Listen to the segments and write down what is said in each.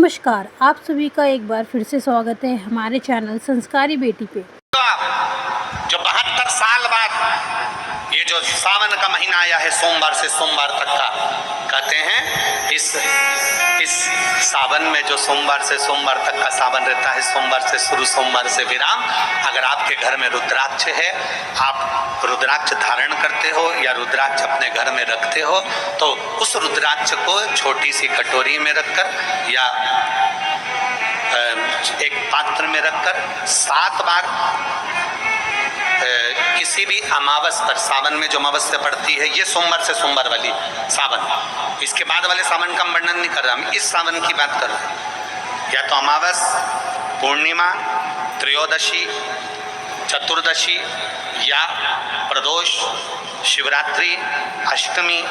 नमस्कार, आप सभी का एक बार फिर से स्वागत है हमारे चैनल संस्कारी बेटी पे। जो 72 साल बाद ये जो सावन का महीना आया है, सोमवार से सोमवार तक का, कहते हैं इस सावन में जो सोमवार से सोमवार तक का सावन रहता है, सोमवार से शुरू सोमवार से विराम। अगर आपके घर में रुद्राक्ष है, आप रुद्राक्ष धारण करते हो या रुद्राक्ष अपने घर में रखते हो, तो उस रुद्राक्ष को छोटी सी कटोरी में रखकर या एक पात्र में रखकर 7 बार किसी भी अमावस पर, सावन में जो अमावस्या पड़ती है, ये सोमवार से सोमवार वाली सावन, इसके बाद वाले सावन का वर्णन नहीं कर रहा, मैं इस सावन की बात कर रहा हूँ। या तो अमावस, पूर्णिमा, त्रयोदशी, चतुर्दशी या प्रदोष, शिवरात्रि, अष्टमी,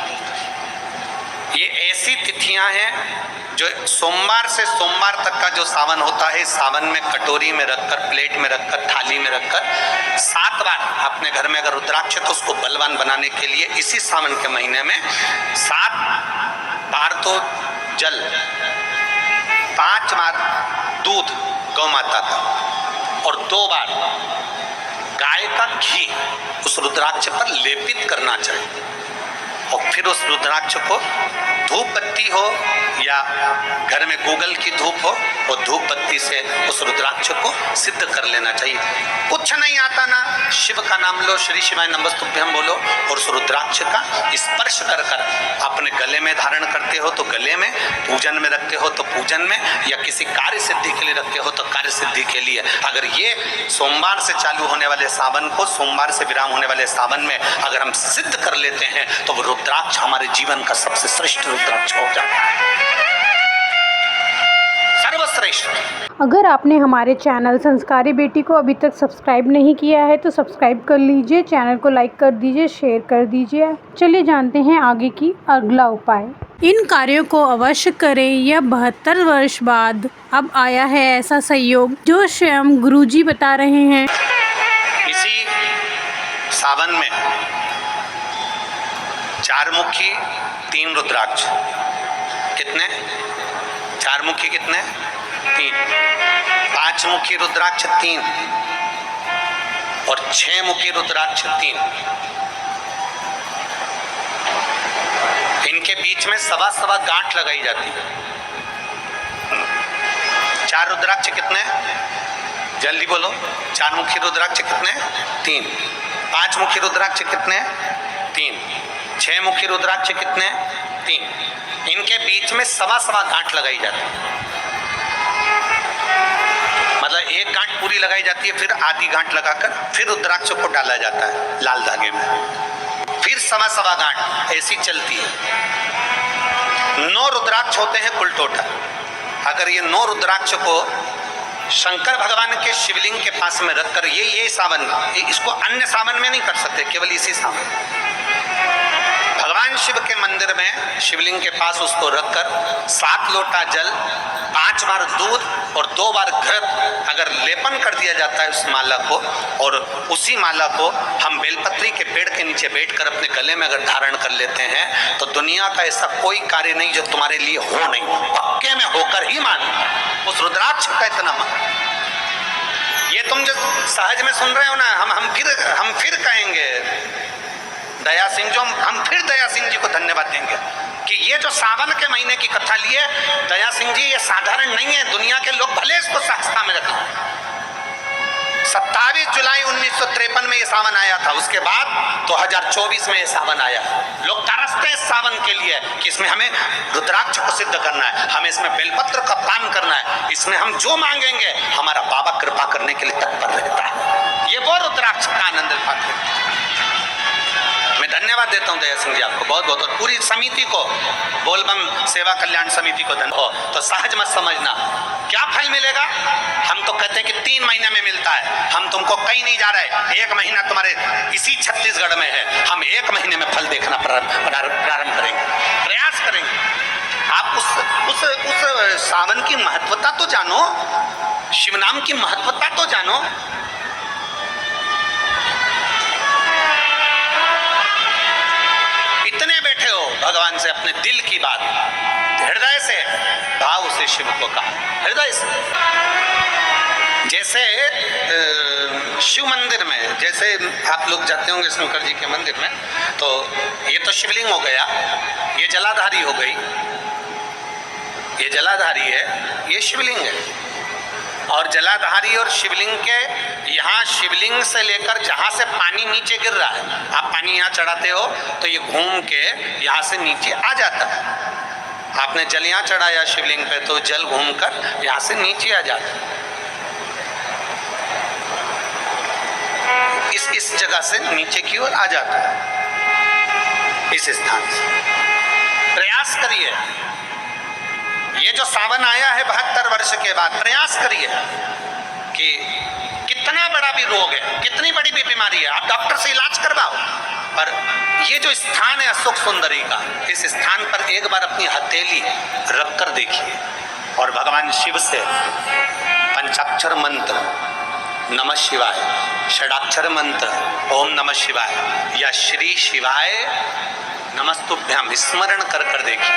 ये ऐसी तिथियां हैं जो सोमवार से सोमवार तक का जो सावन होता है, सावन में कटोरी में रखकर, प्लेट में रखकर, थाली में रखकर 7 बार अपने घर में अगर रुद्राक्ष है तो उसको बलवान बनाने के लिए इसी सावन के महीने में 7 बार तो जल, 5 बार दूध गौ माता का और 2 बार गाय का घी उस रुद्राक्ष पर लेपित करना चाहिए। और फिर उस रुद्राक्ष को धूप बत्ती हो या घर में गूगल की धूप हो, और धूप बत्ती से उस रुद्राक्ष को सिद्ध कर लेना चाहिए। कुछ नहीं आता ना, शिव का नाम लो, श्री शिवाय नमस्तुभ्यं बोलो, और उस रुद्राक्ष का स्पर्श कर कर अपने गले में धारण करते हो तो गले में, पूजन में रखते हो तो पूजन में, या किसी कार्य सिद्धि के लिए रखते हो तो कार्य सिद्धि के लिए। अगर ये सोमवार से चालू होने वाले सावन को, सोमवार से विराम होने वाले सावन में अगर हम सिद्ध कर लेते हैं तो वो रुद्राक्ष हमारे जीवन का सबसे श्रेष्ठ रुद्राक्ष हो जाता है, सर्वश्रेष्ठ। अगर आपने हमारे चैनल संस्कारी बेटी को अभी तक सब्सक्राइब नहीं किया है तो सब्सक्राइब कर लीजिए, चैनल को लाइक कर दीजिए, शेयर कर दीजिए। चलिए जानते हैं आगे की अगला उपाय। इन कार्यों को अवश्य करें। यह 72 वर्ष बाद अब आया है ऐसा संयोग जो स्वयं गुरुजी बता रहे हैं। इसी सावन में 4 मुखी 3 रुद्राक्ष, कितने? 4 मुखी कितने? 3। 5 मुखी रुद्राक्ष 3 और 6 मुखी रुद्राक्ष 3। इनके बीच में सवा गांठ लगाई जाती है। 4 रुद्राक्ष कितने? जल्दी बोलो। 4 मुखी रुद्राक्ष कितने? 3। 5 मुखी रुद्राक्ष कितने? 3। 6 मुखी रुद्राक्ष कितने? 3। इनके बीच में सवा गांठ लगाई जाती है। मतलब एक गांठ पूरी लगाई जाती है, फिर आधी गांठ लगाकर फिर रुद्राक्ष को डाला जाता है लाल धागे में, फिर सवा गांठ, ऐसी चलती है। 9 रुद्राक्ष होते हैं कुल टोटल। अगर ये 9 रुद्राक्ष को शंकर भगवान के शिवलिंग के पास में रखकर, ये सावन, इसको अन्य सावन में नहीं कर सकते, केवल इसी सावन भगवान शिव के मंदिर में शिवलिंग के पास उसको रखकर 7 लोटा जल, 5 बार दूध और 2 बार घृत अगर लेपन कर दिया जाता है उस माला को, और उसी माला को हम बेलपत्री के पेड़ के नीचे बैठकर अपने गले में अगर धारण कर लेते हैं तो दुनिया का ऐसा कोई कार्य नहीं जो तुम्हारे लिए हो नहीं, पक्के में होकर ही मान। उस रुद्राक्ष का इतना मान। ये तुम जो सहज में सुन रहे हो ना, हम फिर कहेंगे दया सिंह, जो हम फिर दया सिंह जी को धन्यवाद देंगे कि ये जो सावन के महीने की कथा लिए दया सिंह जी, ये साधारण नहीं है। दुनिया के लोग भले इसको सहजता में रखें। 27 जुलाई 1953 में ये सावन आया था, उसके बाद 2024 में ये सावन आया। लोग तरसते हैं इस सावन के लिए कि इसमें हमें रुद्राक्ष को सिद्ध करना है, हमें इसमें बेलपत्र का पान करना है, इसमें हम जो मांगेंगे हमारा बाबा कृपा करने के लिए तत्पर रहता है। ये वो रुद्राक्ष का आनंद उठाते हैं। मैं धन्यवाद देता हूं दया सिंह जी आपको बहुत बहुत, और पूरी समिति को, बोलबम सेवा कल्याण समिति को धन्यवाद। तो सहज मत समझना। क्या फल मिलेगा? हम तो कहते हैं कि 3 महीने में मिलता है। हम तुमको कहीं नहीं जा रहे, 1 महीना तुम्हारे इसी छत्तीसगढ़ में है। हम 1 महीने में फल देखना प्रारंभ करेंगे, प्रयास करेंगे। आप उस सावन की महत्वता तो जानो, शिव नाम की महत्वता तो जानो। भगवान से अपने दिल की बात हृदय से भाव से शिव को कहा, हृदय से। जैसे शिव मंदिर में, जैसे आप लोग जाते होंगे शंकर जी के मंदिर में, तो ये तो शिवलिंग हो गया, ये जलाधारी हो गई, ये जलाधारी है, ये शिवलिंग है। और जलाधारी और शिवलिंग के यहाँ, शिवलिंग से लेकर जहाँ से पानी नीचे गिर रहा है, आप पानी यहाँ चढ़ाते हो तो ये घूम के यहाँ से नीचे आ जाता है। आपने जल यहाँ चढ़ाया शिवलिंग पे तो जल घूमकर यहाँ से नीचे आ जाता है। इस जगह से नीचे की ओर आ जाता है, इस स्थान से। प्रयास करिए, ये जो सावन आया है 72 वर्ष के बाद, प्रयास करिए कि कितना बड़ा भी रोग है, कितनी बड़ी भी बीमारी है, आप डॉक्टर से इलाज करवाओ, पर ये जो स्थान है अशोक सुंदरी का, इस स्थान पर एक बार अपनी हथेली रख कर देखिए और भगवान शिव से पंचाक्षर मंत्र नमः शिवाय, षडाक्षर मंत्र ओम नमः शिवाय या श्री शिवाय नमस्तुभ्याम स्मरण कर कर देखिए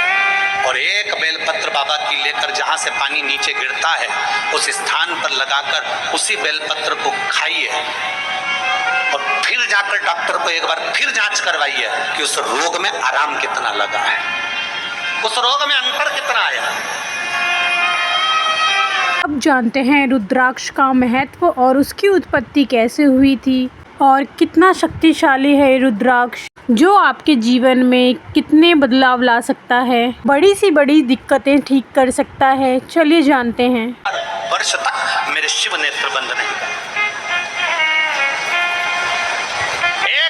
और एक बेलपत्र बाबा की लेकर जहाँ से पानी नीचे गिरता है उस स्थान पर लगाकर उसी बेलपत्र को खाइए और फिर जाकर डॉक्टर को एक बार फिर जांच करवाइए कि उस रोग में आराम कितना लगा है, उस रोग में अंतर कितना आया। अब जानते हैं रुद्राक्ष का महत्व और उसकी उत्पत्ति कैसे हुई थी और कितना शक्तिशाली है रुद्राक्ष, जो आपके जीवन में कितने बदलाव ला सकता है, बड़ी सी बड़ी दिक्कतें ठीक कर सकता है। चलिए जानते हैं। वर्ष तक मेरे शिव नेत्र बंद नहीं करे,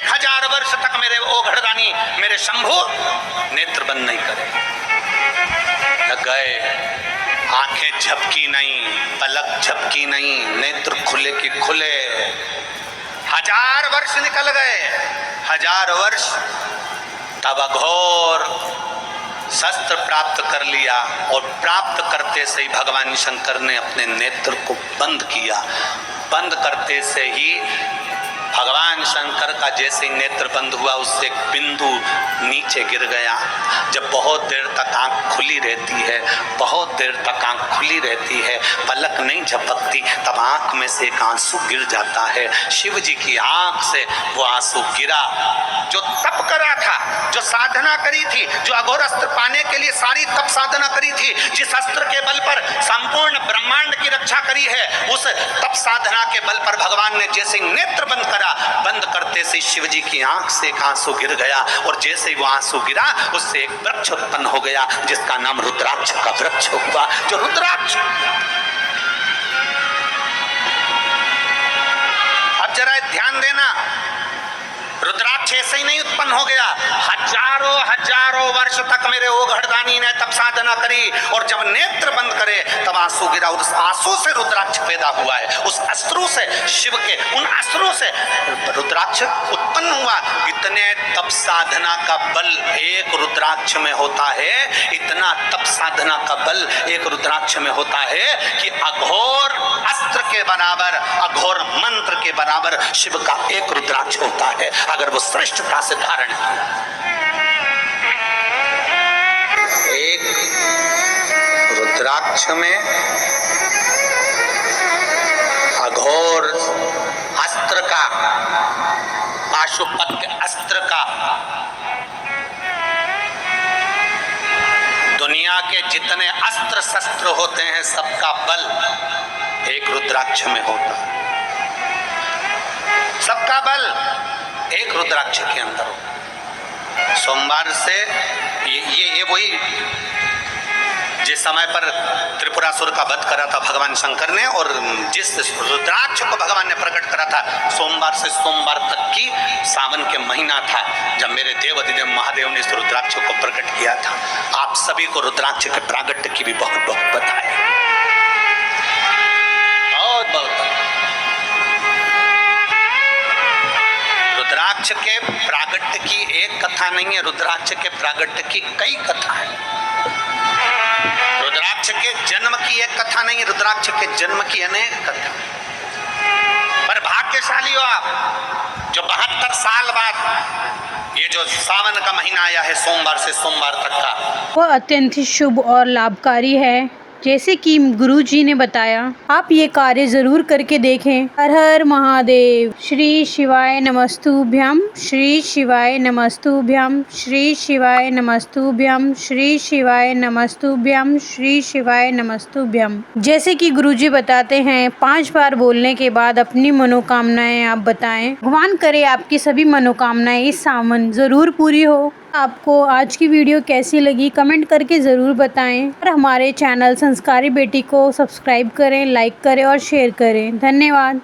1000 वर्ष तक मेरे ओघड़दानी मेरे शंभु नेत्र बंद नहीं करे। लग गए, आंखें झपकी नहीं, पलक झपकी नहीं, नेत्र खुले की खुले। 1000 वर्ष निकल गए, 1000 वर्ष, तब अघोर शस्त्र प्राप्त कर लिया और प्राप्त करते से ही भगवान शंकर ने अपने नेत्र को बंद किया। बंद करते से ही भगवान शंकर का जैसे ही नेत्र बंद हुआ उससे एक बिंदु नीचे गिर गया। जब बहुत देर तक आंख खुली रहती है, बहुत देर तक आंख खुली रहती है, पलक नहीं झपकती, तब आंख में से एक आंसू गिर जाता है। शिव जी की आंख से वो आंसू गिरा। जो तप करा था, जो साधना करी थी, जो अघोर अस्त्र पाने के लिए सारी तप साधना करी थी, जिस अस्त्र के बल पर संपूर्ण ब्रह्मांड की रक्षा करी है, उस तप साधना के बल पर भगवान ने जैसे नेत्र बंद करा, बंद करते से शिव जी की आंख से एक आंसू गिर गया और जैसे ही वो आंसू गिरा उससे एक वृक्ष उत्पन्न हो गया जिसका नाम रुद्राक्ष का वृक्ष हुआ। जो रुद्राक्ष, अब जरा ध्यान देना, रुद्राक्ष ऐसे ही नहीं उत्पन्न हो गया। हजारों वर्ष तक मेरे ओघड़दानी ने तप साधना करी और जब नेत्र बंद करे तब आंसू गिरा। उस आंसू से रुद्राक्ष पैदा हुआ है, उस अश्रु से, शिव के उन अश्रु से रुद्राक्ष उत्पन्न हुआ। इतने तप साधना का बल एक रुद्राक्ष में होता है, इतना तप साधना का बल एक रुद्राक्ष में होता है कि अघोर अस्त्र के बराबर, अघोर मंत्र के बराबर शिव का एक रुद्राक्ष होता है अगर वो श्रेष्ठता से धारण किया। एक रुद्राक्ष में अघोर अस्त्र का, पाशुपत्य अस्त्र का, दुनिया के जितने अस्त्र शस्त्र होते हैं सबका बल एक रुद्राक्ष में होता है। सबका बल एक रुद्राक्ष के अंदर होता। सोमवार से ये वही जिस समय पर त्रिपुरासुर का वध करा था भगवान शंकर ने और जिस रुद्राक्ष को भगवान ने प्रकट करा था, सोमवार से सोमवार तक की सावन के महीना था जब मेरे देव अधिदेव महादेव ने इस रुद्राक्ष को प्रकट किया था। आप सभी को रुद्राक्ष के प्रागट्य की भी बहुत बहुत बधाई, बहुत बहुत। रुद्राक्ष के प्रागट्य की एक कथा नहीं है, रुद्राक्ष के प्रागट्य की कई कथा है। रुद्राक्ष के जन्म की एक कथा नहीं है, रुद्राक्ष के जन्म की अनेक कथा। पर पर भाग्यशाली हो आप जो 72 साल बाद ये जो सावन का महीना आया है सोमवार से सोमवार तक का, वह अत्यंत ही शुभ और लाभकारी है। जैसे कि गुरु जी ने बताया, आप ये कार्य ज़रूर करके देखें। हर हर महादेव। श्री शिवाय नमस्तुभ्यम, श्री शिवाय नमस्तुभ्यम, श्री शिवाय नमस्तुभ्यम, श्री शिवाय नमस्तुभ्यम, श्री शिवाय नमस्तुभ्यम। जैसे कि गुरु जी बताते हैं, 5 बार बोलने के बाद अपनी मनोकामनाएं आप बताएं। भगवान करे आपकी सभी मनोकामनाएं इस सावन ज़रूर पूरी हो। आपको आज की वीडियो कैसी लगी कमेंट करके ज़रूर बताएं और हमारे चैनल संस्कारी बेटी को सब्सक्राइब करें, लाइक करें और शेयर करें। धन्यवाद।